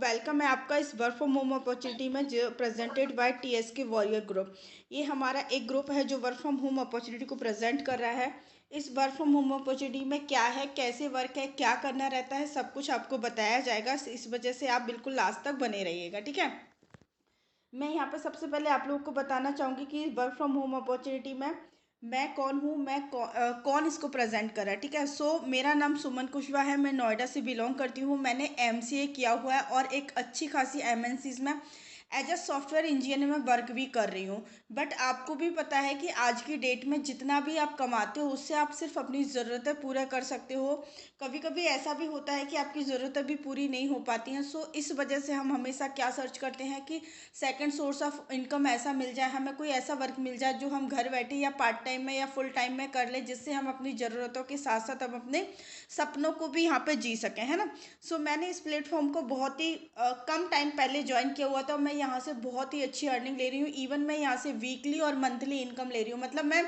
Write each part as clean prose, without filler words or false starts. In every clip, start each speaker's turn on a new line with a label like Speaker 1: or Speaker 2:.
Speaker 1: Welcome है आपका इस वर्क फ्रॉम होम अपॉर्चुनिटी में जो प्रेजेंटेड बाय टीएसके वॉरियर ग्रुप। ये हमारा एक ग्रुप है जो वर्क फ्रॉम होम अपॉर्चुनिटी को प्रेजेंट कर रहा है। इस वर्क फ्रॉम होम अपॉर्चुनिटी में क्या है, कैसे वर्क है, क्या करना रहता है, सब कुछ आपको बताया जाएगा। इस वजह से आप बिल्कुल लास्ट तक बने रहिएगा, ठीक है। मैं यहाँ पे सबसे पहले आप लोगों को बताना चाहूँगी कि वर्क फ्रॉम होम अपॉर्चुनिटी में मैं कौन हूँ, कौन इसको प्रेजेंट कर रहा है, ठीक है। मेरा नाम सुमन कुशवाहा है, मैं नोएडा से बिलोंग करती हूँ। मैंने एमसीए किया हुआ है और एक अच्छी खासी एमएनसीज में एज अ सॉफ्टवेयर इंजीनियर में वर्क भी कर रही हूँ। बट आपको भी पता है कि आज की डेट में जितना भी आप कमाते हो उससे आप सिर्फ अपनी ज़रूरतें पूरा कर सकते हो। कभी कभी ऐसा भी होता है कि आपकी ज़रूरतें भी पूरी नहीं हो पाती हैं। इस वजह से हम हमेशा क्या सर्च करते हैं कि सेकंड सोर्स ऑफ इनकम ऐसा मिल जाए, हमें कोई ऐसा वर्क मिल जाए जो हम घर बैठे या पार्ट टाइम में या फुल टाइम में कर लें, जिससे हम अपनी ज़रूरतों के साथ साथ हम अपने सपनों को भी यहाँ पे जी सकें, है ना। मैंने इस प्लेटफॉर्म को बहुत ही कम टाइम पहले ज्वाइन किया हुआ था। मैं यहाँ से बहुत ही अच्छी अर्निंग ले रही हूँ। इवन मैं यहाँ से वीकली और मंथली इनकम ले रही हूँ। मतलब मैं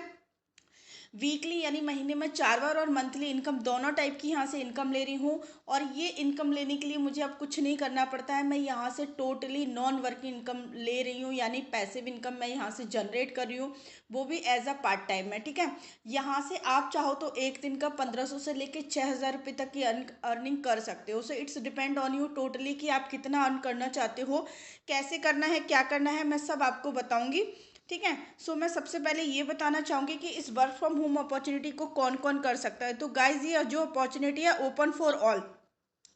Speaker 1: वीकली यानी महीने में 4 बार और मंथली इनकम दोनों टाइप की यहाँ से इनकम ले रही हूँ। और ये इनकम लेने के लिए मुझे अब कुछ नहीं करना पड़ता है। मैं यहाँ से टोटली नॉन वर्किंग इनकम ले रही हूँ, यानी पैसिव इनकम मैं यहाँ से जनरेट कर रही हूँ, वो भी एज अ पार्ट टाइम में, ठीक है। यहाँ से आप चाहो तो एक दिन का 1500 से लेके 6000 रुपये तक की अर्निंग कर सकते हो। It's depend on you totally कि आप कितना अर्न करना चाहते हो, कैसे करना है, क्या करना है, मैं सब आपको बताऊंगी, ठीक है। मैं सबसे पहले ये बताना चाहूँगी कि इस वर्क फ्रॉम होम अपॉर्चुनिटी को कौन कौन कर सकता है। तो गाइज, ये जो अपॉर्चुनिटी है ओपन फॉर ऑल,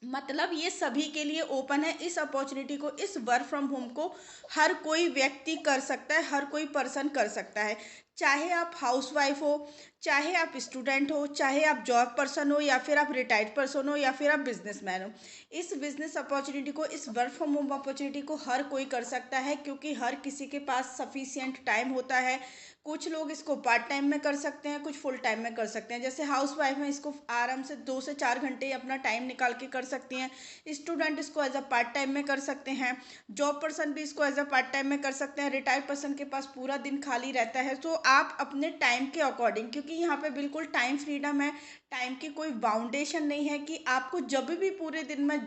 Speaker 1: मतलब ये सभी के लिए ओपन है। इस अपॉर्चुनिटी को, इस वर्क फ्रॉम होम को हर कोई व्यक्ति कर सकता है, हर कोई पर्सन कर सकता है। चाहे आप हाउसवाइफ हो, चाहे आप स्टूडेंट हो, चाहे आप जॉब पर्सन हो, या फिर आप रिटायर्ड पर्सन हो, या फिर आप बिजनेसमैन हो। इस बिजनेस अपॉर्चुनिटी को, इस वर्क फ्रॉम होम अपॉर्चुनिटी को हर कोई कर सकता है, क्योंकि हर किसी के पास सफिशियंट टाइम होता है। कुछ लोग इसको पार्ट टाइम में कर सकते हैं, कुछ फुल टाइम में कर सकते हैं। जैसे हाउस वाइफ में इसको आराम से 2 से 4 घंटे अपना टाइम निकाल के कर सकती हैं। स्टूडेंट इसको एज अ पार्ट टाइम में कर सकते हैं। जॉब पर्सन भी इसको एज अ पार्ट टाइम में कर सकते हैं। रिटायर्ड पर्सन के पास पूरा दिन खाली रहता है, तो आप अपने टाइम के अकॉर्डिंग, क्योंकि यहाँ पे बिल्कुल टाइम फ्रीडम है, टाइम की कोई बाउंडेशन नहीं है कि आपको जब भी पूरे दिन में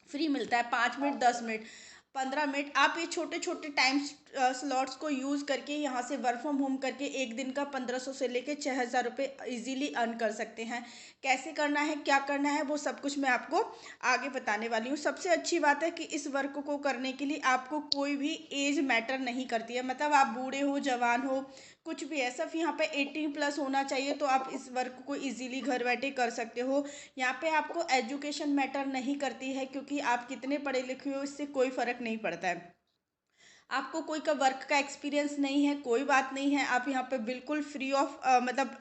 Speaker 1: फ्री मिलता है, 5 मिनट, 10 मिनट, 15 मिनट, आप ये छोटे छोटे टाइम स्लॉट्स को यूज़ करके यहाँ से वर्क फ्रॉम होम करके एक दिन का 1500 से लेके 6000 रुपये इजीली अर्न कर सकते हैं। कैसे करना है, क्या करना है, वो सब कुछ मैं आपको आगे बताने वाली हूँ। सबसे अच्छी बात है कि इस वर्क को करने के लिए आपको कोई भी एज मैटर नहीं करती है। मतलब आप बूढ़े हो, जवान हो, कुछ भी है, सिर्फ यहाँ पे 18+ होना चाहिए, तो आप इस वर्क को इजीली घर बैठे कर सकते हो। यहाँ पे आपको एजुकेशन मैटर नहीं करती है, क्योंकि आप कितने पढ़े लिखे हो इससे कोई फ़र्क नहीं पड़ता है। आपको कोई का वर्क का एक्सपीरियंस नहीं है, कोई बात नहीं है, आप यहाँ पे बिल्कुल फ्री ऑफ मतलब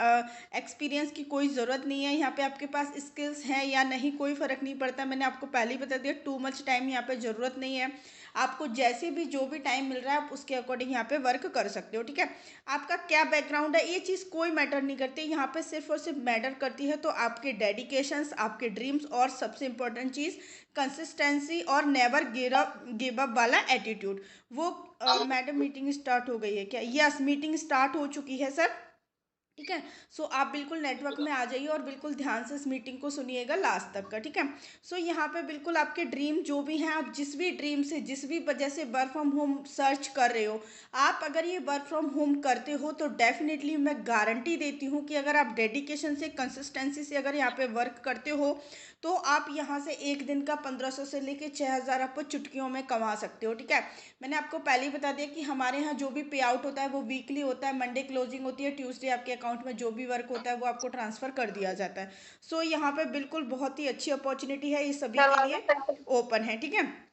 Speaker 1: एक्सपीरियंस की कोई ज़रूरत नहीं है। यहाँ पे आपके पास स्किल्स हैं या नहीं, कोई फ़र्क नहीं पड़ता। मैंने आपको पहले ही बता दिया, टू मच टाइम यहाँ पे ज़रूरत नहीं है। आपको जैसे भी जो भी टाइम मिल रहा है आप उसके अकॉर्डिंग यहाँ पे वर्क कर सकते हो, ठीक है। आपका क्या बैकग्राउंड है, ये चीज़ कोई मैटर नहीं करती यहाँ पे। सिर्फ और सिर्फ मैटर करती है तो आपके डेडिकेशंस, आपके ड्रीम्स, और सबसे इम्पोर्टेंट चीज़ कंसिस्टेंसी और नेवर गिव अप वाला एटीट्यूड। वो मैडम, मीटिंग स्टार्ट हो गई है क्या? यस, मीटिंग स्टार्ट हो चुकी है सर, ठीक है। आप बिल्कुल नेटवर्क में आ जाइए और बिल्कुल ध्यान से इस मीटिंग को सुनिएगा लास्ट तक का, ठीक है। यहाँ पे बिल्कुल आपके ड्रीम जो भी हैं, आप जिस भी ड्रीम से, जिस भी वजह से वर्क फ्रॉम होम सर्च कर रहे हो, आप अगर ये वर्क फ्रॉम होम करते हो तो डेफिनेटली मैं गारंटी देती हूँ कि अगर आप डेडिकेशन से, कंसिस्टेंसी से अगर यहाँ पे वर्क करते हो तो आप यहाँ से एक दिन का 1500 से लेके 6000 आप चुटकियों में कमा सकते हो, ठीक है। मैंने आपको पहले ही बता दिया कि हमारे यहाँ जो भी पे आउट होता है वो वीकली होता है। मंडे क्लोजिंग होती है, ट्यूसडे आपके अकाउंट में जो भी वर्क होता है वो आपको ट्रांसफ़र कर दिया जाता है। यहाँ पे बिल्कुल बहुत ही अच्छी अपॉर्चुनिटी है, ये सभी के लिए ओपन है, ठीक है।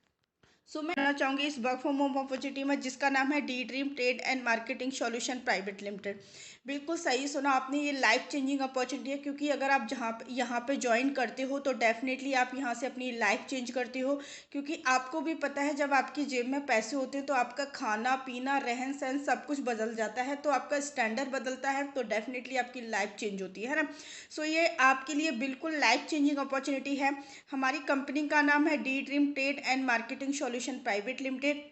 Speaker 1: मैं कहना चाहूँगी इस वर्क फ्रॉम होम अपॉर्चुनिटी में, जिसका नाम है D dream trade and marketing solution private limited. बिल्कुल सही सुना आपने, ये लाइफ चेंजिंग अपॉर्चुनिटी है, क्योंकि अगर आप यहाँ पे ज्वाइन करते हो तो डेफिनेटली आप यहाँ से अपनी लाइफ चेंज करते हो। क्योंकि आपको भी पता है, जब आपकी जेब में पैसे होते हैं तो आपका खाना पीना, रहन सहन सब कुछ बदल जाता है, तो आपका स्टैंडर्ड बदलता है, तो डेफिनेटली आपकी लाइफ चेंज होती है ना। ये आपके लिए बिल्कुल लाइफ चेंजिंग अपॉर्चुनिटी है। हमारी कंपनी का नाम है D dream trade and marketing solution private limited.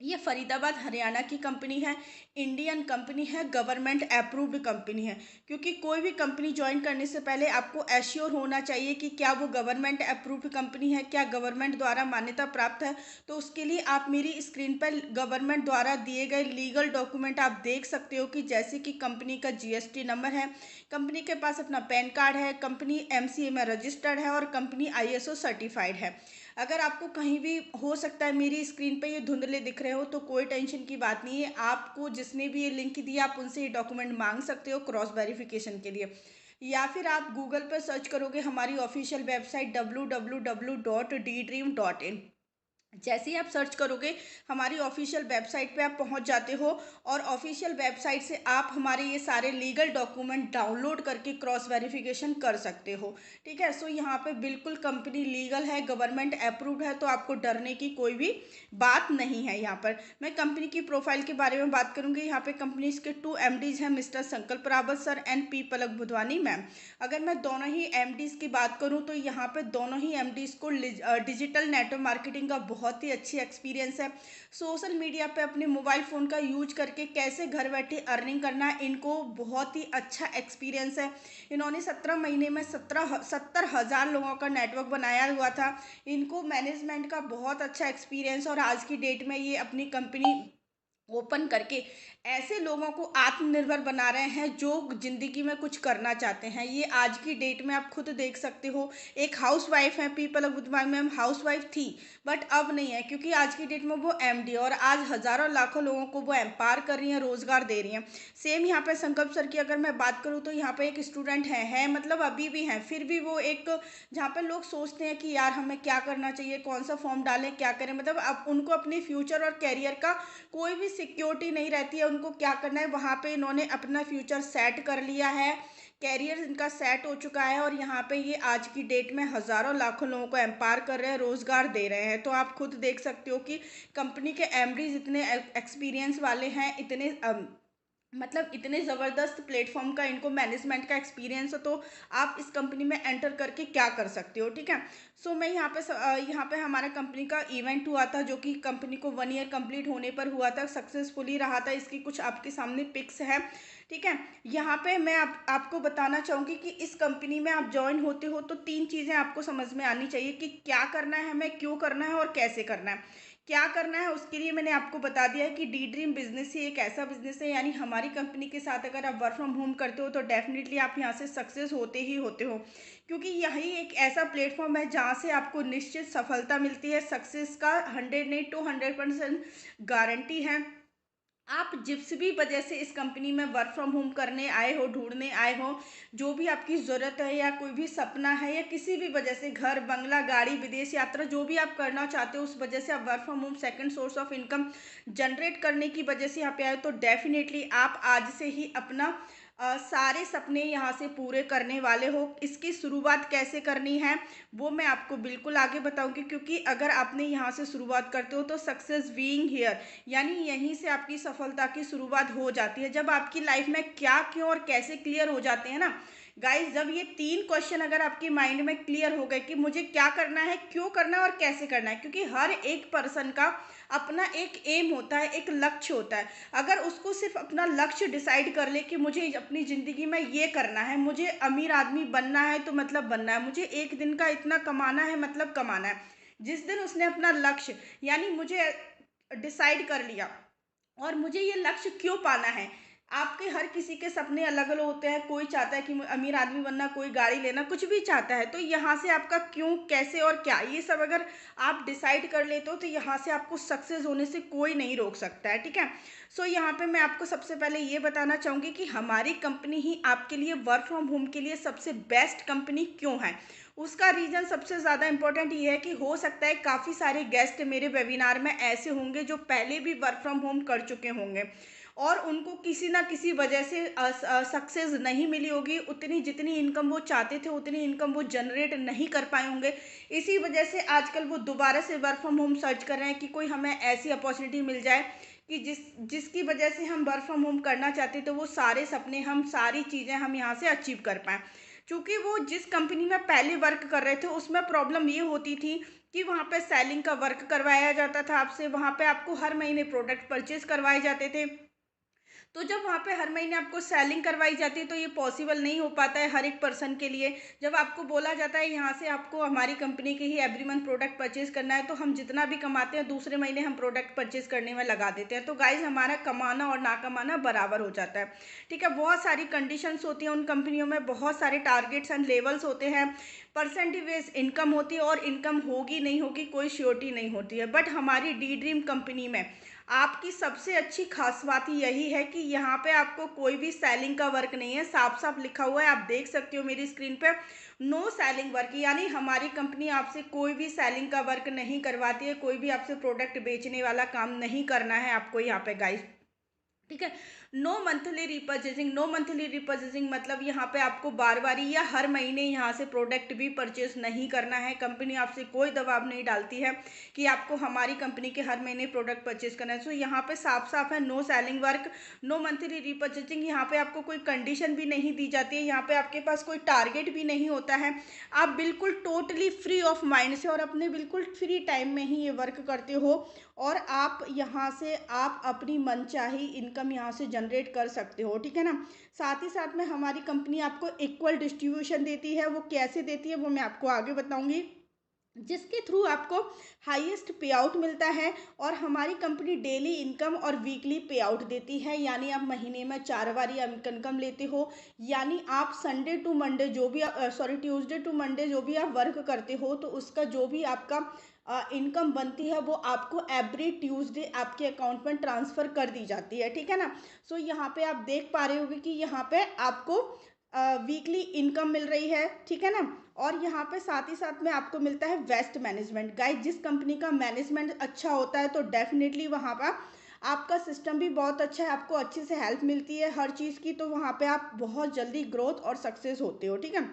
Speaker 1: ये फरीदाबाद हरियाणा की कंपनी है, इंडियन कंपनी है, गवर्नमेंट अप्रूव्ड कंपनी है। क्योंकि कोई भी कंपनी ज्वाइन करने से पहले आपको एश्योर होना चाहिए कि क्या वो गवर्नमेंट अप्रूव्ड कंपनी है, क्या गवर्नमेंट द्वारा मान्यता प्राप्त है। तो उसके लिए आप मेरी स्क्रीन पर गवर्नमेंट द्वारा दिए गए लीगल डॉक्यूमेंट आप देख सकते हो, कि जैसे कि कंपनी का जीएसटी नंबर है, कंपनी के पास अपना पैन कार्ड है, कंपनी एमसीए में रजिस्टर्ड है और कंपनी आईएसओ सर्टिफाइड है। अगर आपको कहीं भी हो सकता है मेरी स्क्रीन पे ये धुंधले दिख रहे हो, तो कोई टेंशन की बात नहीं है। आपको जिसने भी ये लिंक दिया आप उनसे ये डॉक्यूमेंट मांग सकते हो क्रॉस वेरिफिकेशन के लिए, या फिर आप गूगल पर सर्च करोगे हमारी ऑफिशियल वेबसाइट www.ddream.in। जैसे ही आप सर्च करोगे हमारी ऑफिशियल वेबसाइट पे आप पहुंच जाते हो, और ऑफिशियल वेबसाइट से आप हमारे ये सारे लीगल डॉक्यूमेंट डाउनलोड करके क्रॉस वेरिफिकेशन कर सकते हो। ठीक है। सो यहाँ पे बिल्कुल कंपनी लीगल है, गवर्नमेंट अप्रूव्ड है, तो आपको डरने की कोई भी बात नहीं है। यहाँ पर मैं कंपनी की प्रोफाइल के बारे में बात करूँगी। यहाँ पे कंपनी के 2 MDs हैं, मिस्टर संकल्प Rawat sir and P Palak Budhwani ma'am. अगर मैं दोनों ही MDs की बात करूँ तो यहाँ पे दोनों ही MDs को डिजिटल नेटवर्क मार्केटिंग का बहुत ही अच्छी एक्सपीरियंस है। सोशल मीडिया पे अपने मोबाइल फ़ोन का यूज करके कैसे घर बैठे अर्निंग करना है, इनको बहुत ही अच्छा एक्सपीरियंस है। इन्होंने 17 महीने में 70,000 लोगों का नेटवर्क बनाया हुआ था। इनको मैनेजमेंट का बहुत अच्छा एक्सपीरियंस, और आज की डेट में ये अपनी कंपनी ओपन करके ऐसे लोगों को आत्मनिर्भर बना रहे हैं जो जिंदगी में कुछ करना चाहते हैं। ये आज की डेट में आप खुद देख सकते हो। एक हाउस वाइफ है, पीपल बुधवाई मैम हाउस वाइफ थी, बट अब नहीं है, क्योंकि आज की डेट में वो एमडी, और आज हजारों लाखों लोगों को वो एम्पावर कर रही हैं, रोजगार दे रही हैं। सेम यहाँ पे संकल्प सर की अगर मैं बात करूँ तो यहाँ पे एक स्टूडेंट है मतलब अभी भी हैं, फिर भी वो एक, जहाँ पे लोग सोचते हैं कि यार हमें क्या करना चाहिए, कौन सा फॉर्म डालें, क्या करें, मतलब अब उनको अपने फ्यूचर और कैरियर का कोई भी सिक्योरिटी नहीं रहती है, उनको क्या करना है। वहाँ पे इन्होंने अपना फ्यूचर सेट कर लिया है, कैरियर इनका सेट हो चुका है, और यहाँ पे ये आज की डेट में हजारों लाखों लोगों को एम्पावर कर रहे हैं, रोजगार दे रहे हैं। तो आप खुद देख सकते हो कि कंपनी के एमडीज इतने एक्सपीरियंस वाले हैं, इतने मतलब इतने ज़बरदस्त प्लेटफॉर्म का इनको मैनेजमेंट का एक्सपीरियंस हो, तो आप इस कंपनी में एंटर करके क्या कर सकते हो। ठीक है। सो मैं यहाँ पे हमारा कंपनी का इवेंट हुआ था, जो कि कंपनी को 1 ईयर कंप्लीट होने पर हुआ था, सक्सेसफुली रहा था। इसकी कुछ आपके सामने पिक्स है। ठीक है। यहाँ पे मैं आपको बताना चाहूँगी कि इस कंपनी में आप ज्वाइन होते हो तो 3 चीज़ें आपको समझ में आनी चाहिए, कि क्या करना है हमें, क्यों करना है और कैसे करना है। क्या करना है उसके लिए मैंने आपको बता दिया है कि डी ड्रीम बिजनेस ही एक ऐसा बिजनेस है, यानी हमारी कंपनी के साथ अगर आप वर्क फ्रॉम होम करते हो तो डेफिनेटली आप यहाँ से सक्सेस होते ही होते हो, क्योंकि यही एक ऐसा प्लेटफॉर्म है जहाँ से आपको निश्चित सफलता मिलती है। सक्सेस का 100 नहीं तो 100% गारंटी है। आप जिस भी वजह से इस कंपनी में वर्क फ्रॉम होम करने आए हो, ढूंढने आए हो, जो भी आपकी ज़रूरत है या कोई भी सपना है, या किसी भी वजह से घर बंगला गाड़ी विदेश यात्रा जो भी आप करना चाहते हो, उस वजह से आप work from home second source of income generate करने की वजह से यहाँ पे आए, तो डेफिनेटली आप आज से ही अपना सारे सपने यहाँ से पूरे करने वाले हो। इसकी शुरुआत कैसे करनी है वो मैं आपको बिल्कुल आगे बताऊंगी, क्योंकि अगर आपने यहाँ से शुरुआत करते हो तो सक्सेस बीइंग हियर, यानी यहीं से आपकी सफलता की शुरुआत हो जाती है। जब आपकी लाइफ में क्या क्यों और कैसे क्लियर हो जाते हैं ना गाइस, जब ये 3 क्वेश्चन अगर आपके माइंड में क्लियर हो गए कि मुझे क्या करना है, क्यों करना है और कैसे करना है, क्योंकि हर एक पर्सन का अपना एक एम होता है, एक लक्ष्य होता है। अगर उसको सिर्फ अपना लक्ष्य डिसाइड कर ले कि मुझे अपनी ज़िंदगी में ये करना है, मुझे अमीर आदमी बनना है तो मतलब बनना है, मुझे एक दिन का इतना कमाना है मतलब कमाना है, जिस दिन उसने अपना लक्ष्य यानी मुझे डिसाइड कर लिया, और मुझे ये लक्ष्य क्यों पाना है। आपके हर किसी के सपने अलग अलग होते हैं, कोई चाहता है कि अमीर आदमी बनना, कोई गाड़ी लेना, कुछ भी चाहता है। तो यहाँ से आपका क्यों कैसे और क्या ये सब अगर आप डिसाइड कर लेते हो तो यहाँ से आपको सक्सेस होने से कोई नहीं रोक सकता है। ठीक है। सो यहाँ पे मैं आपको सबसे पहले ये बताना चाहूँगी कि हमारी कंपनी ही आपके लिए वर्क फ्रॉम होम के लिए सबसे बेस्ट कंपनी क्यों है। उसका रीज़न सबसे ज़्यादा इम्पोर्टेंट ये है कि हो सकता है काफ़ी सारे गेस्ट मेरे वेबिनार में ऐसे होंगे जो पहले भी वर्क फ्रॉम होम कर चुके होंगे, और उनको किसी ना किसी वजह से सक्सेस नहीं मिली होगी, उतनी जितनी इनकम वो चाहते थे उतनी इनकम वो जनरेट नहीं कर पाए होंगे। इसी वजह से आजकल वो दोबारा से वर्क फ्रॉम होम सर्च कर रहे हैं कि कोई हमें ऐसी अपॉर्चुनिटी मिल जाए कि जिसकी वजह से हम वर्क फ्रॉम होम करना चाहते, तो वो सारे सपने हम सारी चीज़ें हम यहाँ से अचीव कर पाएँ। चूँकि वो जिस कंपनी में पहले वर्क कर रहे थे उसमें प्रॉब्लम ये होती थी कि वहाँ पे सेलिंग का वर्क करवाया जाता था आपसे, वहाँ पे आपको हर महीने प्रोडक्ट परचेज करवाए जाते थे। तो जब वहाँ पे हर महीने आपको सेलिंग करवाई जाती है तो ये पॉसिबल नहीं हो पाता है हर एक पर्सन के लिए। जब आपको बोला जाता है यहाँ से आपको हमारी कंपनी के ही एवरी मंथ प्रोडक्ट परचेज करना है, तो हम जितना भी कमाते हैं दूसरे महीने हम प्रोडक्ट परचेज करने में लगा देते हैं। तो गाइज हमारा कमाना और ना कमाना बराबर हो जाता है। ठीक है, बहुत सारी कंडीशंस होती हैं उन कंपनियों में, बहुत सारे टारगेट्स एंड लेवल्स होते हैं, परसेंटेज बेस इनकम होती है, और इनकम होगी नहीं होगी कोई श्योरिटी नहीं होती है। बट हमारी डी ड्रीम कंपनी में आपकी सबसे अच्छी खास बात यही है कि यहाँ पे आपको कोई भी सेलिंग का वर्क नहीं है। साफ साफ लिखा हुआ है, आप देख सकते हो मेरी स्क्रीन पे, नो सेलिंग वर्क, यानी हमारी कंपनी आपसे कोई भी सेलिंग का वर्क नहीं करवाती है, कोई भी आपसे प्रोडक्ट बेचने वाला काम नहीं करना है आपको यहाँ पे गाइस। ठीक है, no monthly repurchasing, no monthly repurchasing मतलब यहाँ पे आपको बार बारी या हर महीने यहाँ से प्रोडक्ट भी परचेज नहीं करना है। कंपनी आपसे कोई दबाव नहीं डालती है कि आपको हमारी कंपनी के हर महीने प्रोडक्ट परचेज करना है। सो यहाँ पे साफ साफ है, no selling work, no monthly repurchasing. यहाँ पे आपको कोई कंडीशन भी नहीं दी जाती है, यहाँ पे आपके पास कोई टारगेट भी नहीं होता है। आप बिल्कुल टोटली फ्री ऑफ माइंड से और अपने बिल्कुल फ्री टाइम में ही ये वर्क करते हो, और आप यहाँ से आप अपनी मनचाही इनकम यहाँ से जनरेट कर सकते हो। ठीक है ना, साथ ही साथ में हमारी कंपनी आपको इक्वल डिस्ट्रीब्यूशन देती है। वो कैसे देती है वो मैं आपको आगे बताऊंगी, जिसके थ्रू आपको हाईएस्ट पे आउट मिलता है। और हमारी कंपनी डेली इनकम और वीकली पे आउट देती है, यानी आप महीने में 4 बार इनकम लेते हो। यानी आप संडे टू मंडे जो भी ट्यूसडे टू मंडे जो भी आप वर्क करते हो, तो उसका जो भी आपका इनकम बनती है वो आपको एवरी ट्यूसडे आपके अकाउंट में ट्रांसफ़र कर दी जाती है। ठीक है ना, सो यहाँ पे आप देख पा रहे होगे कि यहाँ पे आपको वीकली इनकम मिल रही है। ठीक है ना, और यहाँ पे साथ ही साथ में आपको मिलता है वेस्ट मैनेजमेंट। गाइस, जिस कंपनी का मैनेजमेंट अच्छा होता है तो डेफिनेटली वहाँ पर आपका सिस्टम भी बहुत अच्छा है, आपको अच्छे से हेल्प मिलती है हर चीज़ की, तो वहाँ पे आप बहुत जल्दी ग्रोथ और सक्सेस होते हो। ठीक है,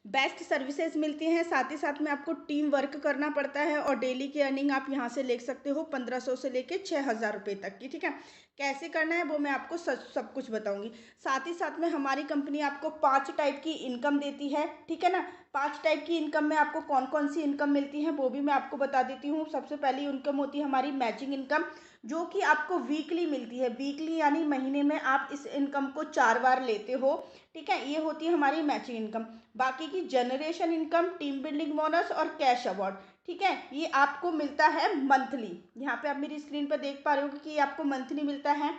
Speaker 1: बेस्ट सर्विसेज मिलती हैं, साथ ही साथ में आपको टीम वर्क करना पड़ता है, और डेली की अर्निंग आप यहाँ से ले सकते हो 1500 से लेके 6000 रुपये तक की। ठीक है, कैसे करना है वो मैं आपको सब कुछ बताऊंगी। साथ ही साथ में हमारी कंपनी आपको 5 टाइप की इनकम देती है। ठीक है ना, 5 टाइप की इनकम में आपको कौन कौन सी इनकम मिलती है वो भी मैं आपको बता देती हूँ। सबसे पहली इनकम होती है हमारी मैचिंग इनकम, जो कि आपको वीकली मिलती है। वीकली यानी महीने में आप इस इनकम को 4 बार लेते हो। ठीक है, ये होती है हमारी मैचिंग इनकम। बाकी की generation income, team building bonus और कैश अवार्ड, ठीक है, ये आपको मिलता है मंथली। यहाँ पे आप मेरी स्क्रीन पर देख पा रहे हो कि ये आपको मंथली मिलता है।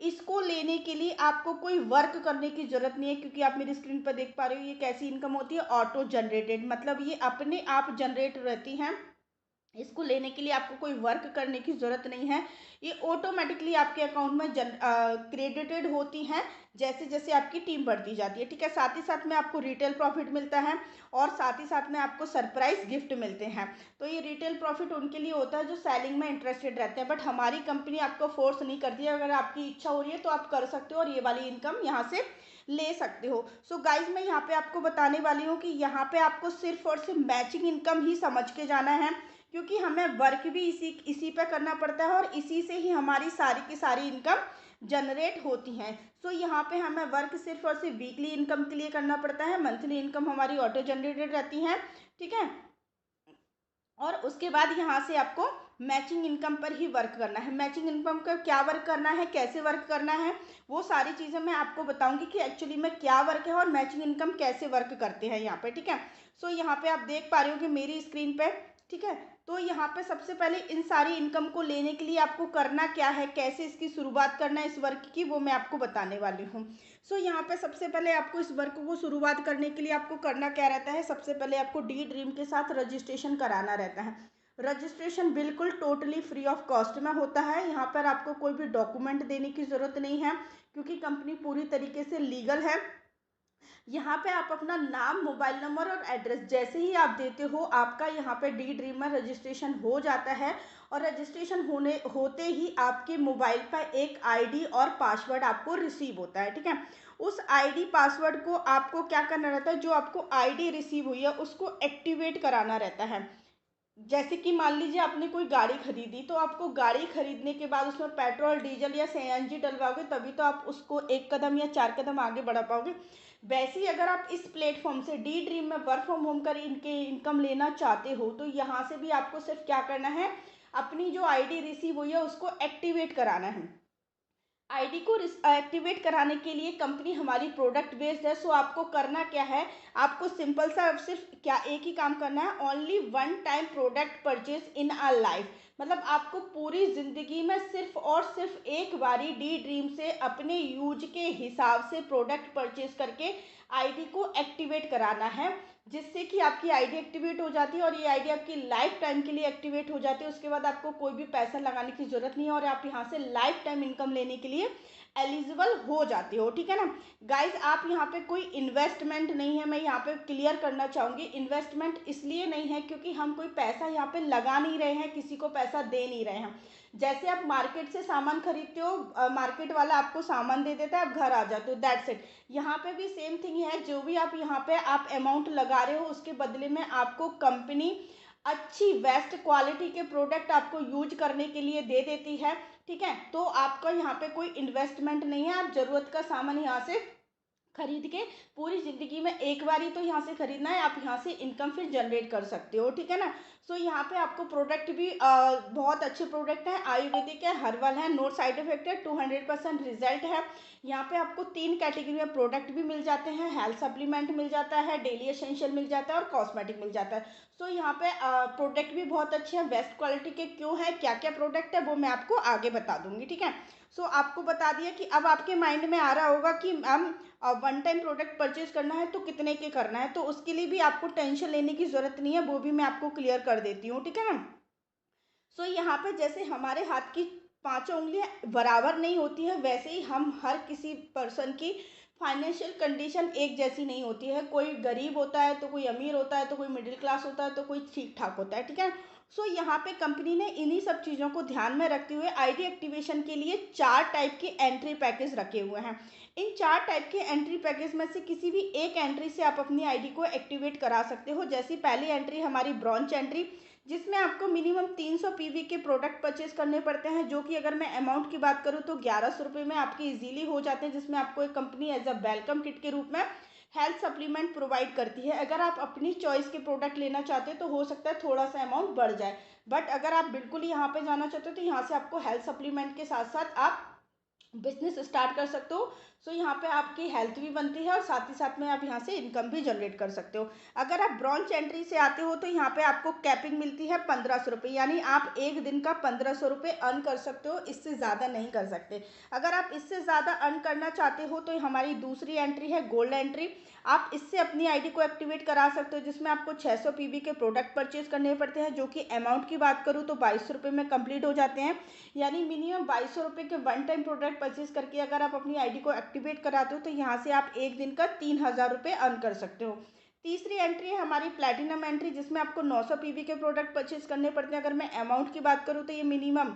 Speaker 1: इसको लेने के लिए आपको कोई वर्क करने की जरूरत नहीं है, क्योंकि आप मेरी स्क्रीन पर देख पा रहे हो ये कैसी इनकम होती है, ऑटो जनरेटेड, मतलब ये अपने आप जनरेट रहती हैं। इसको लेने के लिए आपको कोई वर्क करने की ज़रूरत नहीं है, ये ऑटोमेटिकली आपके अकाउंट में क्रेडिटेड होती हैं जैसे जैसे आपकी टीम बढ़ती जाती है। ठीक है, साथ ही साथ में आपको रिटेल प्रॉफिट मिलता है, और साथ ही साथ में आपको सरप्राइज गिफ्ट मिलते हैं। तो ये रिटेल प्रॉफिट उनके लिए होता है जो सेलिंग में इंटरेस्टेड रहते हैं, बट हमारी कंपनी आपको फोर्स नहीं करती है। अगर आपकी इच्छा हो रही है तो आप कर सकते हो और ये वाली इनकम यहाँ से ले सकते हो। सो गाइज, मैं यहाँ पे आपको बताने वाली हूँ कि यहाँ पे आपको सिर्फ और सिर्फ मैचिंग इनकम ही समझ के जाना है, क्योंकि हमें वर्क भी इसी पे करना पड़ता है, और इसी से ही हमारी सारी की सारी इनकम जनरेट होती हैं। सो यहाँ पे हमें वर्क सिर्फ और सिर्फ वीकली इनकम के लिए करना पड़ता है, मंथली इनकम हमारी ऑटो जनरेटेड रहती है। ठीक है, और उसके बाद यहाँ से आपको मैचिंग इनकम पर ही वर्क करना है। मैचिंग इनकम का क्या वर्क करना है, कैसे वर्क करना है, वो सारी चीज़ें मैं आपको बताऊंगी कि एक्चुअली में क्या वर्क है और मैचिंग इनकम कैसे वर्क करते हैं यहाँ पे। ठीक है, सो यहाँ पे आप देख पा रहे हो कि मेरी स्क्रीन पे, ठीक है, तो यहाँ पे सबसे पहले इन सारी इनकम को लेने के लिए आपको करना क्या है, कैसे इसकी शुरुआत करना है इस वर्क की, वो मैं आपको बताने वाली हूँ। सो यहाँ पे सबसे पहले आपको इस वर्क को शुरुआत करने के लिए आपको करना क्या रहता है, सबसे पहले आपको डी ड्रीम के साथ रजिस्ट्रेशन कराना रहता है। रजिस्ट्रेशन बिल्कुल टोटली फ्री ऑफ कॉस्ट में होता है। यहाँ पर आपको कोई भी डॉक्यूमेंट देने की ज़रूरत नहीं है, क्योंकि कंपनी पूरी तरीके से लीगल है। यहाँ पे आप अपना नाम, मोबाइल नंबर और एड्रेस जैसे ही आप देते हो, आपका यहाँ पे डी ड्रीम में रजिस्ट्रेशन हो जाता है, और रजिस्ट्रेशन होते ही आपके मोबाइल पर एक आईडी और पासवर्ड आपको रिसीव होता है। ठीक है, उस आईडी पासवर्ड को आपको क्या करना रहता है, जो आपको आईडी रिसीव हुई है उसको एक्टिवेट कराना रहता है। जैसे कि मान लीजिए आपने कोई गाड़ी खरीदी, तो आपको गाड़ी खरीदने के बाद उसमें पेट्रोल, डीजल या सीएनजी डलवाओगे, तभी तो आप उसको 1 कदम या 4 कदम आगे बढ़ा पाओगे। वैसे ही अगर आप इस प्लेटफॉर्म से डी ड्रीम में वर्क फ्रॉम होम कर इनके इनकम लेना चाहते हो तो यहाँ से भी आपको सिर्फ क्या करना है, अपनी जो आईडी रिसीव हुई है उसको एक्टिवेट कराना है। आईडी को एक्टिवेट कराने के लिए कंपनी हमारी प्रोडक्ट बेस्ड है, सो आपको करना क्या है, आपको सिंपल सा सिर्फ क्या एक ही काम करना है, only one time product purchase in a life. मतलब आपको पूरी ज़िंदगी में सिर्फ और सिर्फ एक बारी डी ड्रीम से अपने यूज के हिसाब से प्रोडक्ट परचेज करके आईडी को एक्टिवेट कराना है, जिससे कि आपकी आईडी एक्टिवेट हो जाती है और ये आईडी आपकी लाइफ टाइम के लिए एक्टिवेट हो जाती है। उसके बाद आपको कोई भी पैसा लगाने की ज़रूरत नहीं है और आप यहाँ से लाइफ टाइम इनकम लेने के लिए एलिजिबल हो जाते हो। ठीक है ना गाइज, आप यहाँ पे कोई इन्वेस्टमेंट नहीं है, मैं यहाँ पे क्लियर करना चाहूँगी। इन्वेस्टमेंट इसलिए नहीं है क्योंकि हम कोई पैसा यहाँ पे लगा नहीं रहे हैं, किसी को पैसा दे नहीं रहे हैं। जैसे आप मार्केट से सामान खरीदते हो, मार्केट वाला आपको सामान दे देता है, आप घर आ जाते हो, दैट्स इट। यहाँ पे भी सेम थिंग है, जो भी आप यहाँ पे आप अमाउंट लगा रहे हो उसके बदले में आपको कंपनी अच्छी बेस्ट क्वालिटी के प्रोडक्ट आपको यूज करने के लिए दे देती है। ठीक है, तो आपका यहाँ पे कोई इन्वेस्टमेंट नहीं है, आप ज़रूरत का सामान यहाँ से खरीद के पूरी ज़िंदगी में एक बार ही तो यहाँ से खरीदना है, आप यहाँ से इनकम फिर जनरेट कर सकते हो। ठीक है ना, सो यहाँ पे आपको प्रोडक्ट भी बहुत अच्छे प्रोडक्ट हैं, आयुर्वेदिक है, हर्बल है, नो साइड इफेक्ट है, 200% रिजल्ट है। यहाँ पे आपको 3 कैटेगरी में प्रोडक्ट भी मिल जाते हैं, हेल्थ सप्लीमेंट मिल जाता है, डेली एसेंशियल मिल जाता है और कॉस्मेटिक मिल जाता है। सो यहाँ पे प्रोडक्ट भी बहुत अच्छे हैं, बेस्ट क्वालिटी के क्यों है, क्या क्या प्रोडक्ट है वो मैं आपको आगे बता दूंगी। ठीक है, सो आपको बता दिया कि अब आपके माइंड में आ रहा होगा कि ma'am one time product purchase करना है तो कितने के करना है, तो उसके लिए भी आपको टेंशन लेने की ज़रूरत नहीं है, वो भी मैं आपको क्लियर कर देती हूँ। ठीक है ना, सो यहाँ पे जैसे हमारे हाथ की पांचों उंगलियां बराबर नहीं होती है, वैसे ही हम हर किसी पर्सन की फाइनेंशियल कंडीशन एक जैसी नहीं होती है। कोई गरीब होता है तो कोई अमीर होता है, तो कोई मिडिल क्लास होता है, तो कोई ठीक ठाक होता है। ठीक है, सो यहाँ पे कंपनी ने इन्हीं सब चीज़ों को ध्यान में रखते हुए आईडी एक्टिवेशन के लिए 4 टाइप के एंट्री पैकेज रखे हुए हैं। इन 4 टाइप के एंट्री पैकेज में से किसी भी एक एंट्री से आप अपनी आईडी को एक्टिवेट करा सकते हो। जैसी पहली एंट्री हमारी ब्रॉन्च एंट्री, जिसमें आपको मिनिमम 300 पीवी के प्रोडक्ट परचेज करने पड़ते हैं, जो कि अगर मैं अमाउंट की बात करूँ तो 1100 रुपये में आपके इजीली हो जाते हैं, जिसमें आपको एक company as a welcome kit के रूप में हेल्थ सप्लीमेंट प्रोवाइड करती है। अगर आप अपनी चॉइस के प्रोडक्ट लेना चाहते हैं तो हो सकता है थोड़ा सा अमाउंट बढ़ जाए, बट अगर आप बिल्कुल ही यहाँ पे जाना चाहते हो तो यहाँ से आपको हेल्थ सप्लीमेंट के साथ साथ आप बिजनेस स्टार्ट कर सकते हो। सो यहाँ पे आपकी हेल्थ भी बनती है और साथ ही साथ में आप यहाँ से इनकम भी जनरेट कर सकते हो। अगर आप ब्रॉन्च एंट्री से आते हो तो यहाँ पे आपको कैपिंग मिलती है 1500 रुपये, यानी आप एक दिन का 1500 रुपये अर्न कर सकते हो, इससे ज़्यादा नहीं कर सकते। अगर आप इससे ज़्यादा अर्न करना चाहते हो तो हमारी दूसरी एंट्री है गोल्ड एंट्री। आप इससे अपनी आईडी को एक्टिवेट करा सकते हो, जिसमें आपको 600 पीवी के प्रोडक्ट परचेज करने पड़ते हैं, जो कि अमाउंट की बात करूँ तो 2200 रुपये में कंप्लीट हो जाते हैं। यानी मिनिमम 2200 रुपये के वन टाइम प्रोडक्ट परचेज करके अगर आप अपनी आईडी को एक्टिवेट कराते हो तो यहाँ से आप एक दिन का 3000 रुपये अर्न कर सकते हो। तीसरी एंट्री है हमारी प्लैटिनम एंट्री, जिसमें आपको 900 पीवी के प्रोडक्ट परचेज करने पड़ते हैं। अगर मैं अमाउंट की बात करूँ तो ये मिनिमम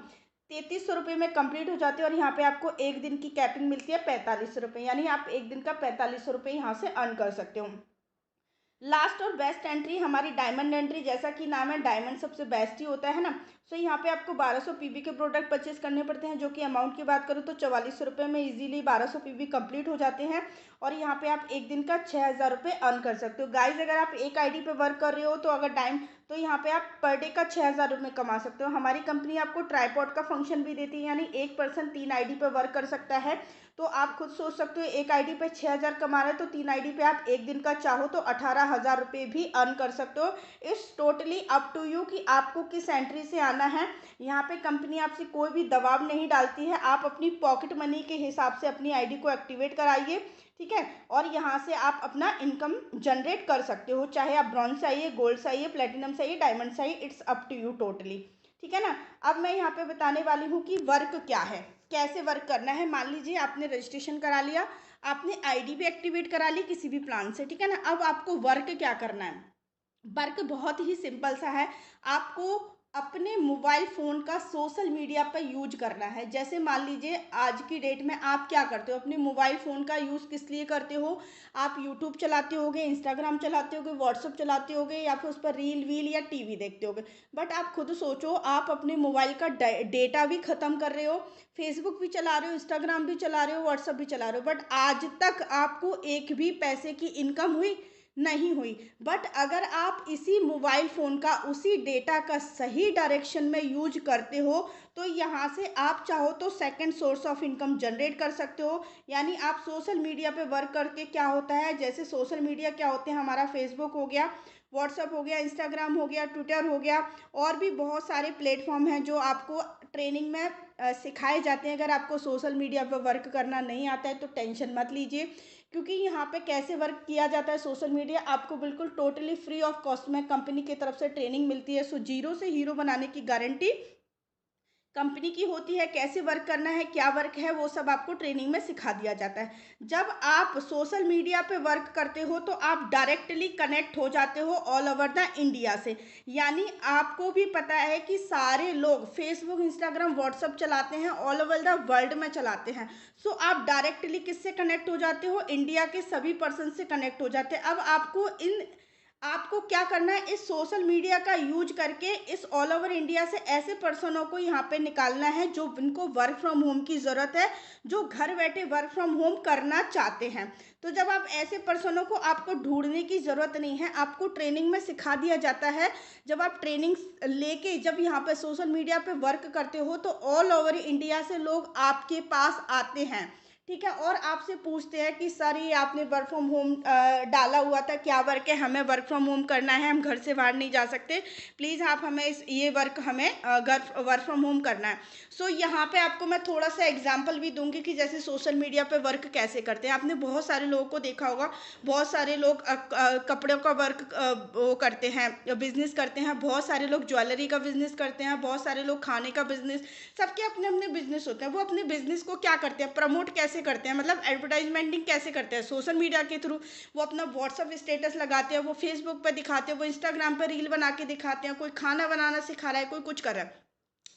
Speaker 1: 3300 रुपये में कंप्लीट हो जाते हैं और यहाँ पे आपको एक दिन की कैपिंग मिलती है 4500 रुपये, यानी आप एक दिन का 4500 रुपये यहाँ से अर्न कर सकते हो। लास्ट और बेस्ट एंट्री हमारी डायमंड एंट्री, जैसा कि नाम है डायमंड सबसे बेस्ट ही होता है ना। सो यहाँ पे आपको 1200 पीवी के प्रोडक्ट परचेज करने पड़ते हैं, जो कि अमाउंट की बात करूँ तो 4400 रुपये में इजीली 1200 पीवी कंप्लीट हो जाते हैं और यहाँ पे आप एक दिन का 6000 रुपये अर्न कर सकते हो। गाइज, अगर आप एक आईडी पे वर्क कर रहे हो तो अगर टाइम तो यहाँ पे आप पर डे का 6000 रुपये कमा सकते हो। हमारी कंपनी आपको ट्राईपॉड का फंक्शन भी देती है, यानी एक पर्सन 3 आईडी पे वर्क कर सकता है। तो आप खुद सोच सकते हो, एक आईडी पे 6000 कमा रहे हो तो 3 आईडी पे आप एक दिन का चाहो तो 18,000 रुपये भी अर्न कर सकते हो। It's totally up to you कि आपको किस एंट्री से आना है। यहाँ पे कंपनी आपसे कोई भी दबाव नहीं डालती है, आप अपनी पॉकेट मनी के हिसाब से अपनी आईडी को एक्टिवेट कराइए। ठीक है, और यहाँ से आप अपना इनकम जनरेट कर सकते हो, चाहे आप ब्रॉन्ज से आइए, गोल्ड से आइए, प्लेटिनम से आइए, डायमंड से आइए, it's up to you totally. ठीक है ना, अब मैं यहाँ पे बताने वाली हूँ कि वर्क क्या है, कैसे वर्क करना है। मान लीजिए आपने रजिस्ट्रेशन करा लिया, आपने आईडी भी एक्टिवेट करा ली किसी भी प्लान से। ठीक है ना, अब आपको वर्क क्या करना है। वर्क बहुत ही सिंपल सा है, आपको अपने मोबाइल फ़ोन का सोशल मीडिया पर यूज करना है। जैसे मान लीजिए आज की डेट में आप क्या करते हो, अपने मोबाइल फ़ोन का यूज़ किस लिए करते हो? आप यूट्यूब चलाते होगे, इंस्टाग्राम चलाते होगे, व्हाट्सअप चलाते होगे या फिर उस पर रील वील या टीवी देखते होगे। बट आप खुद सोचो, आप अपने मोबाइल का डेटा भी ख़त्म कर रहे हो, फेसबुक भी चला रहे हो, इंस्टाग्राम भी चला रहे हो, व्हाट्सअप भी चला रहे हो, बट आज तक आपको एक भी पैसे की इनकम हुई नहीं हुई। बट अगर आप इसी मोबाइल फ़ोन का, उसी डेटा का सही डायरेक्शन में यूज करते हो, तो यहाँ से आप चाहो तो second source of income generate कर सकते हो। यानी आप सोशल मीडिया पे वर्क करके क्या होता है, जैसे सोशल मीडिया क्या होते हैं, हमारा फेसबुक हो गया, व्हाट्सअप हो गया, इंस्टाग्राम हो गया, ट्विटर हो गया, और भी बहुत सारे प्लेटफॉर्म हैं जो आपको ट्रेनिंग में सिखाए जाते हैं। अगर आपको सोशल मीडिया पर वर्क करना नहीं आता है तो टेंशन मत लीजिए, क्योंकि यहाँ पे कैसे वर्क किया जाता है सोशल मीडिया, आपको बिल्कुल टोटली फ्री ऑफ कॉस्ट में कंपनी की तरफ से ट्रेनिंग मिलती है। सो जीरो से हीरो बनाने की गारंटी कंपनी की होती है। कैसे वर्क करना है, क्या वर्क है, वो सब आपको ट्रेनिंग में सिखा दिया जाता है। जब आप सोशल मीडिया पे वर्क करते हो तो आप डायरेक्टली कनेक्ट हो जाते हो ऑल ओवर द इंडिया से। यानी आपको भी पता है कि सारे लोग फेसबुक, इंस्टाग्राम, व्हाट्सअप चलाते हैं, ऑल ओवर द वर्ल्ड में चलाते हैं। सो आप डायरेक्टली किससे कनेक्ट हो जाते हो? इंडिया के सभी पर्सन से कनेक्ट हो जाते हैं। अब आपको क्या करना है, इस सोशल मीडिया का यूज करके इस ऑल ओवर इंडिया से ऐसे पर्सनों को यहाँ पे निकालना है जो इनको वर्क फ्रॉम होम की ज़रूरत है, जो घर बैठे वर्क फ्रॉम होम करना चाहते हैं। तो जब आप ऐसे पर्सनों को, आपको ढूंढने की ज़रूरत नहीं है, आपको ट्रेनिंग में सिखा दिया जाता है। जब आप ट्रेनिंग लेके जब यहाँ पे सोशल मीडिया पे वर्क करते हो तो ऑल ओवर इंडिया से लोग आपके पास आते हैं, ठीक है, और आपसे पूछते हैं कि सर ये आपने वर्क फ्रॉम होम डाला हुआ था, क्या वर्क है? हमें वर्क फ्रॉम होम करना है, हम घर से बाहर नहीं जा सकते, प्लीज़ आप हमें ये वर्क हमें वर्क फ्रॉम होम करना है। सो यहाँ पे आपको मैं थोड़ा सा एग्जांपल भी दूंगी कि जैसे सोशल मीडिया पे वर्क कैसे करते हैं। आपने बहुत सारे लोगों को देखा होगा, बहुत सारे लोग कपड़ों का वर्क वो करते हैं, बिजनेस करते हैं, बहुत सारे लोग ज्वेलरी का बिजनेस करते हैं, बहुत सारे लोग खाने का बिजनेस, सबके अपने अपने बिजनेस होते हैं। वो अपने बिजनेस को क्या करते हैं, प्रमोट कैसे करते हैं, मतलब एडवर्टाइजमेंटिंग कैसे करते हैं? सोशल मीडिया के थ्रू। वो अपना व्हाट्सअप स्टेटस लगाते हैं, वो फेसबुक पर दिखाते हैं, वो इंस्टाग्राम पर रील बना के दिखाते हैं, कोई खाना बनाना सिखा रहा है, कोई कुछ कर रहा है।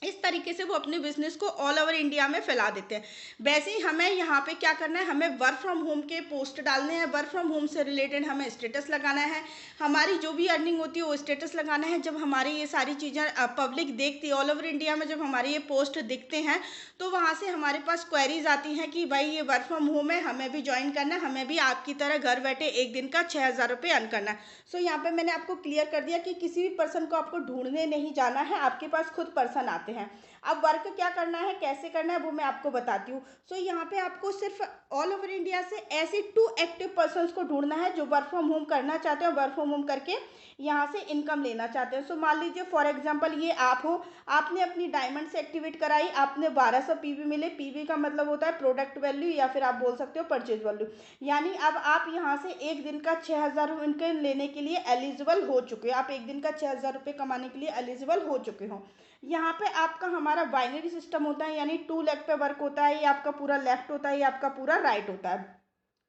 Speaker 1: इस तरीके से वो अपने बिजनेस को ऑल ओवर इंडिया में फैला देते हैं। वैसे ही हमें यहाँ पे क्या करना है, हमें वर्क फ्रॉम होम के पोस्ट डालने हैं, वर्क फ्रॉम होम से रिलेटेड हमें स्टेटस लगाना है, हमारी जो भी अर्निंग होती है वो स्टेटस लगाना है। जब हमारी ये सारी चीज़ें पब्लिक देखती है ऑल ओवर इंडिया में, जब हमारे ये पोस्ट दिखते हैं तो वहाँ से हमारे पास क्वेरीज आती हैं कि भाई ये वर्क फ्रॉम होम है, हमें भी ज्वाइन करना है, हमें भी आपकी तरह घर बैठे एक दिन का 6,000 रुपये अर्न करना है। सो यहाँ पे मैंने आपको क्लियर कर दिया कि किसी भी पर्सन को आपको ढूंढने नहीं जाना है, आपके पास खुद पर्सन आते हैं। अब वर्क क्या करना है, कैसे करना है, वो मैं आपको बताती हूँ। सो यहाँ पे आपको सिर्फ ऑल ओवर इंडिया से ऐसे 2 एक्टिव पर्सन्स को ढूंढना है जो वर्क फ्रॉम होम करना चाहते हैं, वर्क फ्रॉम होम करके यहाँ से इनकम लेना चाहते हैं। सो मान लीजिए फॉर एग्जांपल ये आप हो, आपने अपनी डायमंड से एक्टिवेट कराई, आपने 1200 पीवी मिले। पीवी का मतलब होता है प्रोडक्ट वैल्यू, या फिर आप बोल सकते हो परचेज वैल्यू। यानी अब आप यहाँ से एक दिन का 6,000 इनकम लेने के लिए एलिजिबल हो चुके हो, आप एक दिन का 6,000 रुपये कमाने के लिए एलिजिबल हो चुके हो। यहाँ पे आपका हमारा बाइनरी सिस्टम होता है, यानी 2 लेग पे वर्क होता है, ये आपका पूरा लेफ्ट होता है, ये आपका पूरा राइट होता है।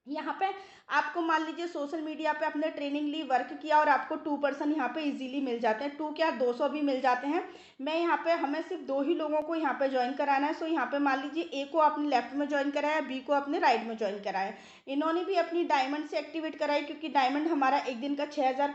Speaker 1: यहाँ पे आपको मान लीजिए सोशल मीडिया पे आपने ट्रेनिंग ली, वर्क किया, और आपको 2 पर्सन यहाँ पे इजीली मिल जाते हैं, 2 क्या 200 भी मिल जाते हैं। मैं यहाँ पे, हमें सिर्फ 2 ही लोगों को यहाँ पे ज्वाइन कराना है। सो यहाँ पे मान लीजिए ए को आपने लेफ्ट में ज्वाइन कराया, बी को आपने राइट में ज्वाइन कराया। इन्होंने भी अपनी डायमंड से एक्टिवेट कराई, क्योंकि डायमंड हमारा एक दिन का 6,000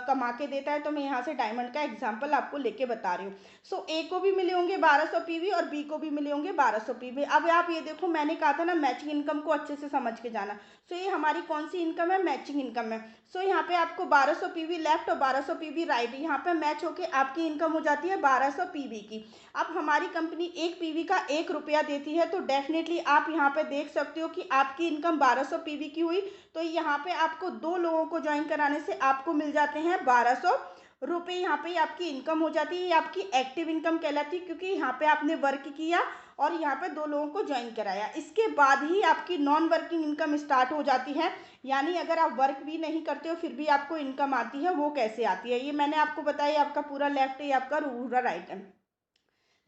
Speaker 1: कमा के देता है। तो मैं यहाँ से डायमंड का एग्जाम्पल आपको लेके बता रही हूँ। सो ए को भी मिले होंगे 1200 पीवी और बी को भी मिले होंगे 1200 पीवी। अब आप ये देखो, मैंने कहा था ना मैचिंग इनकम को अच्छे से समझ के जाना। सो ये हमारी कौन सी इनकम है, मैचिंग इनकम है। सो यहाँ पे आपको 1200 पीवी लेफ्ट और 1200 पीवी राइट, यहाँ पे मैच होके आपकी इनकम हो जाती है 1200 पीवी की। अब हमारी कंपनी एक पीवी का 1 रुपया देती है, तो डेफिनेटली आप यहाँ पे देख सकते हो कि आपकी इनकम 1200 पीवी की हुई। तो यहाँ पे आपको 2 लोगों को ज्वाइन कराने से आपको मिल जाते हैं 1200 रुपये। यहाँ पे आपकी इनकम हो जाती है, ये आपकी एक्टिव इनकम कहलाती है, क्योंकि यहाँ पे आपने वर्क किया और यहाँ पे 2 लोगों को ज्वाइन कराया। इसके बाद ही आपकी नॉन वर्किंग इनकम स्टार्ट हो जाती है। यानी अगर आप वर्क भी नहीं करते हो फिर भी आपको इनकम आती है, वो कैसे आती है, ये मैंने आपको बताया। आपका पूरा लेफ्ट है, आपका पूरा राइट है।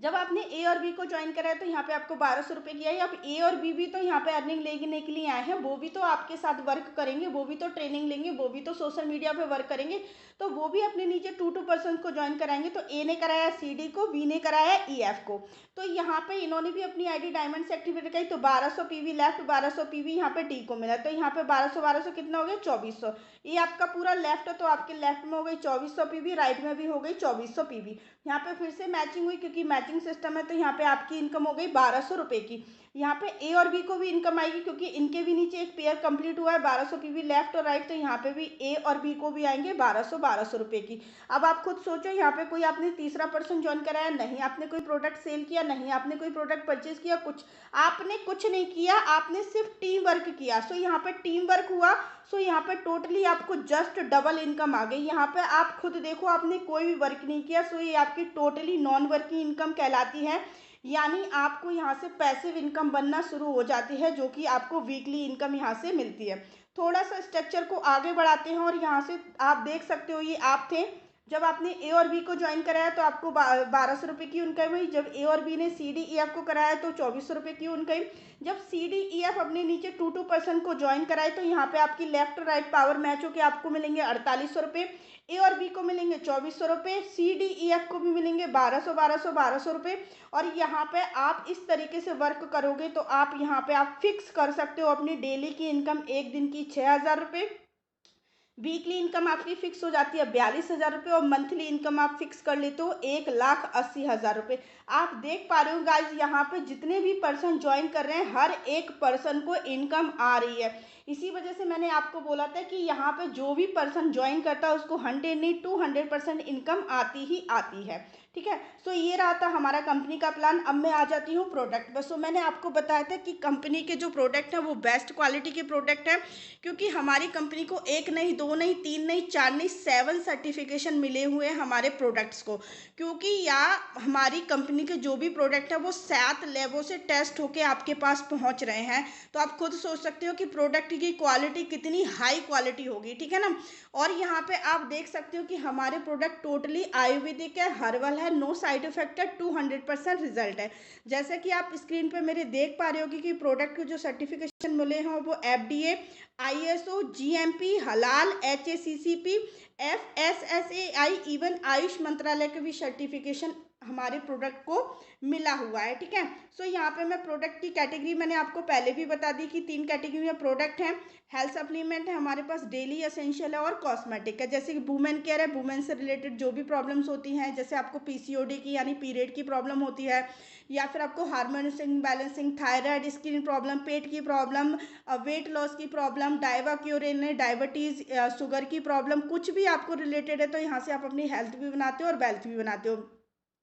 Speaker 1: जब आपने ए और बी को ज्वाइन करा है तो यहाँ पे आपको 1200 रुपये की आई। अब ए और बी भी तो यहाँ पे अर्निंग लेने के लिए आए हैं, वो भी तो आपके साथ वर्क करेंगे, वो भी तो ट्रेनिंग लेंगे, वो भी तो सोशल मीडिया पे वर्क करेंगे, तो वो भी अपने नीचे 2 पर्सन को ज्वाइन कराएंगे। तो ए ने कराया सी डी को, बी ने कराया ई एफ को। तो यहाँ पे इन्होंने भी अपनी आईडी डायमंड से एक्टिवेट कराई, तो 1200 पीवी लेफ्ट, 1200 पीवी यहाँ पे डी को मिला। तो यहाँ पे 1200 कितना हो गया, 2400। ये आपका पूरा लेफ्ट है तो आपके लेफ्ट में हो गई 2400 पीवी, राइट में भी हो गई 2400 पीवी। यहाँ पे फिर से मैचिंग हुई, क्योंकि मैचिंग सिस्टम है, तो यहाँ पे आपकी इनकम हो गई 1200 रुपये की। यहाँ पे ए और बी को भी इनकम आएगी, क्योंकि इनके भी नीचे एक पेयर कंप्लीट हुआ है 1200 पीवी लेफ्ट और राइट, तो यहाँ पे भी ए और बी को भी आएंगे 1200 रुपये की। अब आप खुद सोचो, यहाँ पे कोई आपने तीसरा पर्सन ज्वाइन कराया नहीं, आपने कोई प्रोडक्ट सेल किया नहीं, आपने कोई प्रोडक्ट परचेज किया, कुछ आपने कुछ नहीं किया, आपने सिर्फ टीम वर्क किया। सो यहाँ पे टीम वर्क हुआ, सो यहाँ पे टोटली आपको जस्ट डबल इनकम आ गई। यहाँ पे आप खुद देखो, आपने कोई भी वर्क नहीं किया, सो ये आपकी टोटली नॉन वर्किंग इनकम कहलाती है। यानी आपको यहाँ से पैसिव इनकम बनना शुरू हो जाती है, जो कि आपको वीकली इनकम यहाँ से मिलती है। थोड़ा सा स्ट्रक्चर को आगे बढ़ाते हैं और यहाँ से आप देख सकते हो, ये आप थे जब आपने ए और बी को ज्वाइन कराया तो आपको 1200 रुपये की इनकम हुई। जब ए और बी ने सी डी ई एफ को कराया तो 2400 रुपये की इनकम। जब सी डी ई एफ अपने नीचे 2 पर्सन को ज्वाइन कराए तो यहाँ पे आपकी लेफ्ट और राइट पावर मैच होकर आपको मिलेंगे 4800 रुपये। ए और बी को मिलेंगे 2400 रुपये, सी डी ई एफ को भी मिलेंगे 1200 रुपये। और यहाँ पे आप इस तरीके से वर्क करोगे तो आप यहाँ पे आप फिक्स कर सकते हो अपनी डेली की इनकम, एक दिन की 6000 रुपये, वीकली इनकम आपकी फिक्स हो जाती है 42,000 रुपये, और मंथली इनकम आप फिक्स कर लेते हो 1,80,000 रुपये। आप देख पा रहे हो गाइज, यहाँ पे जितने भी पर्सन ज्वाइन कर रहे हैं हर एक पर्सन को इनकम आ रही है। इसी वजह से मैंने आपको बोला था कि यहाँ पे जो भी पर्सन ज्वाइन करता है उसको 100 नहीं 200% इनकम आती ही आती है। ठीक है, सो ये रहा था हमारा कंपनी का प्लान। अब मैं आ जाती हूँ प्रोडक्ट पर। सो मैंने आपको बताया था कि कंपनी के जो प्रोडक्ट हैं वो बेस्ट क्वालिटी के प्रोडक्ट हैं, क्योंकि हमारी कंपनी को 1 नहीं 2 नहीं 3 नहीं 4 नहीं 7 सर्टिफिकेशन मिले हुए हैं हमारे प्रोडक्ट्स को। क्योंकि या हमारी कंपनी के जो भी प्रोडक्ट है वो 7 लैबों से टेस्ट होके आपके पास पहुंच रहे हैं, तो आप खुद सोच सकते हो कि प्रोडक्ट की क्वालिटी कितनी हाई क्वालिटी होगी। ठीक है ना। और यहाँ पे आप देख सकते हो कि हमारे प्रोडक्ट टोटली आयुर्वेदिक है, हर्बल है, नो साइड इफेक्ट है, 200% रिजल्ट है। जैसे कि आप स्क्रीन पे मेरे देख पा रहे हो कि प्रोडक्ट को जो सर्टिफिकेशन मिले हैं वो FDA, ISO, GMP, हलाल, HACCP, FSSAI, इवन आयुष मंत्रालय के भी सर्टिफिकेशन हमारे प्रोडक्ट को मिला हुआ है। ठीक है, सो यहाँ पे मैं प्रोडक्ट की कैटेगरी मैंने आपको पहले भी बता दी कि 3 कैटेगरी में प्रोडक्ट हैं। हेल्थ सप्लीमेंट है हमारे पास, डेली एसेंशियल है, और कॉस्मेटिक है। जैसे कि वुमेन केयर है, वुमेन से रिलेटेड जो भी प्रॉब्लम्स होती हैं, जैसे आपको PCOD की यानी पीरियड की प्रॉब्लम होती है, या फिर आपको hormones imbalancing, thyroid, skin problem, पेट की प्रॉब्लम, वेट लॉस की प्रॉब्लम, डायवा क्यूरेन, डायबिटीज़, शुगर की प्रॉब्लम, कुछ भी आपको रिलेटेड है तो यहाँ से आप अपनी हेल्थ भी बनाते हो और वेल्थ भी बनाते हो।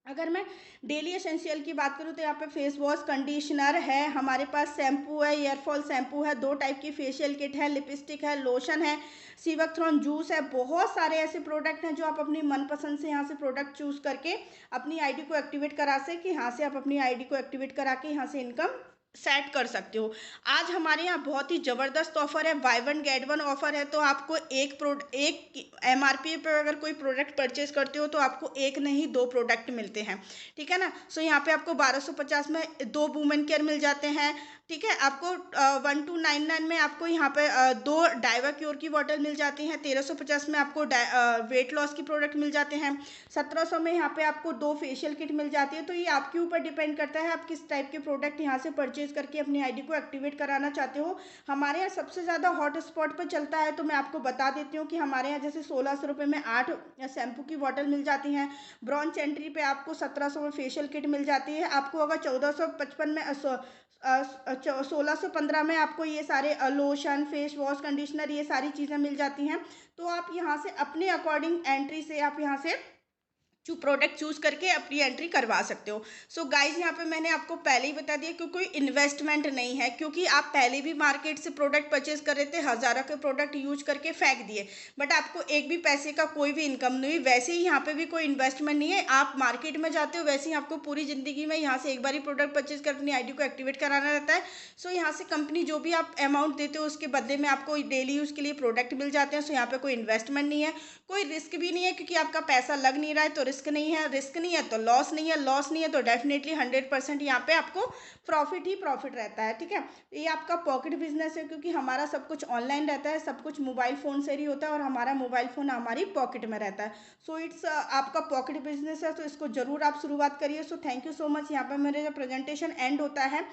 Speaker 1: अगर मैं डेली एसेंशियल की बात करूँ तो यहाँ पे फेस वॉश, कंडीशनर है हमारे पास, शैम्पू है, ईयरफॉल शैम्पू है, 2 टाइप की फेशियल किट है, लिपस्टिक है, लोशन है, सीवकथ्रॉन जूस है। बहुत सारे ऐसे प्रोडक्ट हैं जो आप अपनी मनपसंद से यहाँ से प्रोडक्ट चूज़ करके अपनी आईडी को एक्टिवेट करा सके, यहाँ से आप अपनी आईडी को एक्टिवेट करा के यहाँ से इनकम सेट कर सकते हो। आज हमारे यहाँ बहुत ही ज़बरदस्त ऑफर है, बाय 1 गेट 1 ऑफर है। तो आपको एक MRP पर अगर कोई प्रोडक्ट परचेज करते हो तो आपको 1 नहीं 2 प्रोडक्ट मिलते हैं। ठीक है ना। सो यहाँ पे आपको 1250 में 2 वुमेन केयर मिल जाते हैं। ठीक है, आपको 1299 में आपको यहाँ पे 2 डाइवा क्योर की बॉटल मिल जाती हैं। 1350 में आपको वेट लॉस की प्रोडक्ट मिल जाते हैं। 1700 में यहाँ पे आपको 2 फेशियल किट मिल जाती है। तो ये आपके ऊपर डिपेंड करता है आप किस टाइप के प्रोडक्ट यहाँ से परचेज करके अपनी आईडी को एक्टिवेट कराना चाहते हो। हमारे यहाँ सबसे ज़्यादा हॉट स्पॉट पर चलता है, तो मैं आपको बता देती हूँ कि हमारे यहाँ जैसे 1600 रुपये में 8 शैम्पू की बॉटल मिल जाती हैं। ब्रॉन्ज एंट्री पे आपको 1700 में फेशियल किट मिल जाती है। आपको अगर 1455 में 1615 में आपको ये सारे लोशन, फेस वॉश, कंडीशनर, ये सारी चीज़ें मिल जाती हैं। तो आप यहाँ से अपने अकॉर्डिंग एंट्री से आप यहाँ से जो प्रोडक्ट चूज करके अपनी एंट्री करवा सकते हो। सो गाइज यहाँ पे मैंने आपको पहले ही बता दिया कि कोई इन्वेस्टमेंट नहीं है, क्योंकि आप पहले भी मार्केट से प्रोडक्ट परचेज कर रहे थे, हज़ारों के प्रोडक्ट यूज करके फेंक दिए, बट आपको एक भी पैसे का कोई भी इनकम नहीं हुई। वैसे ही यहाँ पे भी कोई इन्वेस्टमेंट नहीं है, आप मार्केट में जाते हो वैसे ही आपको पूरी ज़िंदगी में यहाँ से एक बार ही प्रोडक्ट परचेज कर अपनी आईडी को एक्टिवेट कराना रहता है। सो यहाँ से कंपनी जो भी आप अमाउंट देते हो उसके बदले में आपको डेली यूज़ के लिए प्रोडक्ट मिल जाते हैं। सो यहाँ पे कोई इन्वेस्टमेंट नहीं है, कोई रिस्क भी नहीं है, क्योंकि आपका पैसा लग नहीं रहा है तो रिस्क नहीं है तो लॉस नहीं है, लॉस नहीं है तो डेफिनेटली 100% यहाँ पे आपको प्रॉफिट ही प्रॉफिट रहता है। ठीक है, ये आपका पॉकेट बिजनेस है, क्योंकि हमारा सब कुछ ऑनलाइन रहता है, सब कुछ मोबाइल फ़ोन से ही होता है और हमारा मोबाइल फ़ोन हमारी पॉकेट में रहता है। सो इट्स आपका पॉकेट बिजनेस है, तो इसको ज़रूर आप शुरुआत करिए। So thank you so much. यहाँ पर मेरा जो प्रेजेंटेशन एंड होता है,